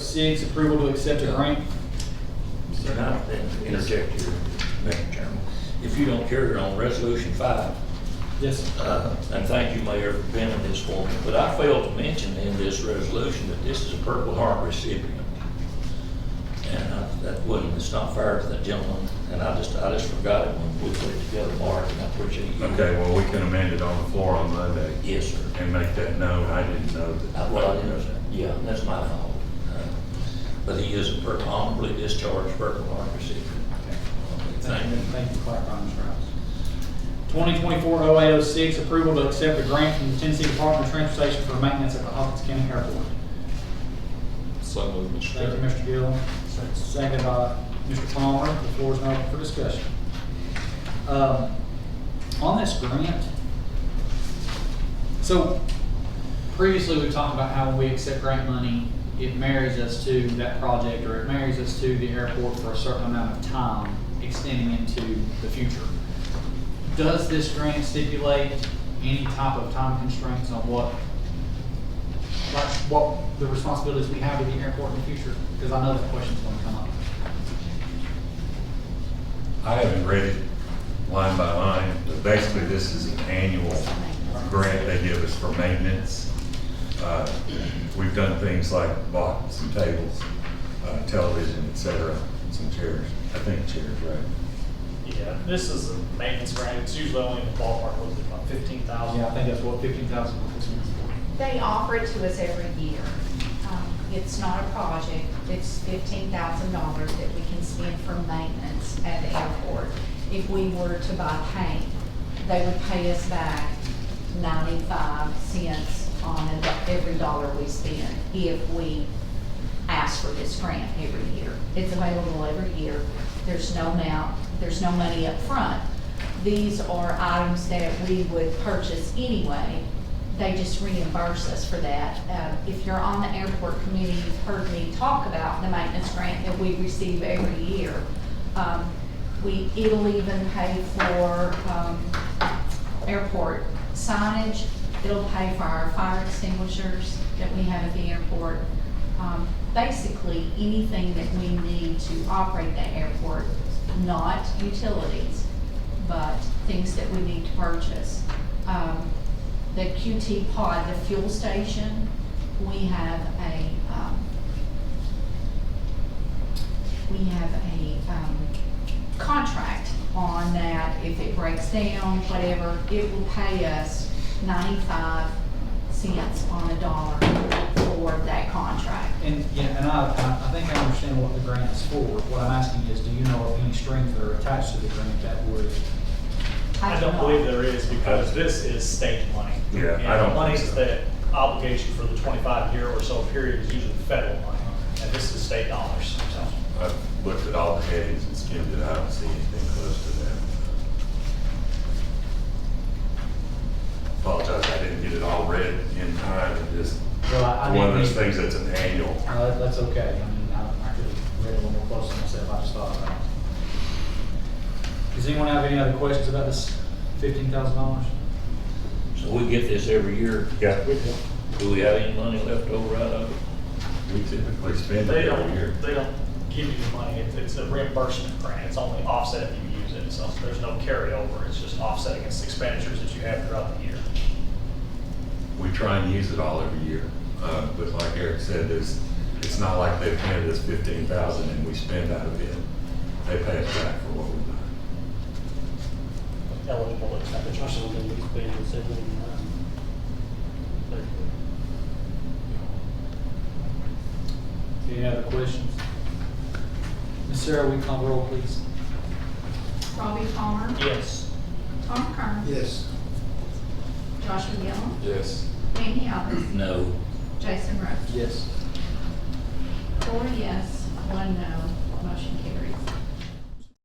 0806, approval to accept a grant. Can I interject here, Mr. Chairman? If you don't care, on Resolution 5, Yes, sir. and thank you, Mayor, for penning this for me, but I failed to mention in this resolution that this is a Purple Heart recipient. And that wasn't, it's not fair to that gentleman, and I just forgot it when we put it together, Mark, and I appreciate you. Okay, well, we can amend it on the floor on Monday Yes, sir. and make that known. I didn't know that. Well, I didn't, yeah, that's my fault. But he is a honorably discharged Purple Heart recipient. Thank you. Thank you for clarifying, Mr. Rouse. 2024-0806, approval to accept a grant from the Tennessee Department of Transportation for maintenance at the Hawkins County Airport. So moved, Mr. Thank you, Chairman. Mr. Gillum. Second by Mr. Palmer. The floor is now open for discussion. On this grant, so previously we talked about how when we accept grant money, it marries us to that project, or it marries us to the airport for a certain amount of time, extending into the future. Does this grant stipulate any type of time constraints on what the responsibilities we have with the airport in the future? Because I know that question's going to come up. I haven't read it line by line, but basically this is an annual grant they give us for maintenance. We've done things like bought some tables, television, et cetera, some chairs. I think chairs, right? Yeah, this is a maintenance grant. It's usually only in the ballpark, was it about 15,000? Yeah, I think that's what 15,000 is. They offer it to us every year. It's not a project. It's $15,000 that we can spend for maintenance at the airport. If we were to buy paint, they would pay us back 95 cents on every dollar we spend if we ask for this grant every year. It's available every year. There's no amount, there's no money up front. These are items that we would purchase anyway. They just reimburse us for that. If you're on the airport committee, you've heard me talk about the maintenance grant that we receive every year. It'll even pay for airport signage. It'll pay for our fire extinguishers that we have at the airport. Basically, anything that we need to operate the airport, not utilities, but things that we need to purchase. The QT pod, the fuel station, we have a contract on that. If it breaks down, whatever, it will pay us 95 cents on a dollar for that contract. And yeah, and I think I understand what the grant is for. What I'm asking is, do you know of any strings that are attached to the grant that would? I don't believe there is, because this is state money. Yeah, And I don't the money's think so. the obligation for the 25-year or so period is usually federal money, and this is state dollars, so. I've looked at all the headings and skimmed it. I don't see anything close to that. Apologize, I didn't get it all read in time, and just Well, I one of those didn't- things that's an annual. That's okay. I mean, I could have read a little more closely myself. I just thought about it. Does anyone have any other questions about this $15,000? So we get this every year. Yeah, Do we have any money left over out of it? we typically spend They it every year. don't give you the money. It's a reimbursement grant. It's only offset if you use it, so there's no carryover. It's just offset against expenditures that you have throughout the year. We try and use it all every year, but like Eric said, it's not like they've handed us 15,000 and we spend out of it. They pay us back for what we've done. Eligible expenditures. Any other questions? Ms. Sarah, will you call the roll, please? Robbie Palmer, Yes. Tom Kern, Yes. Joshua Gillum, Yes. Randy Alves, No. Jason Rhodes. Yes. 4 yes, 1 no, motion carries.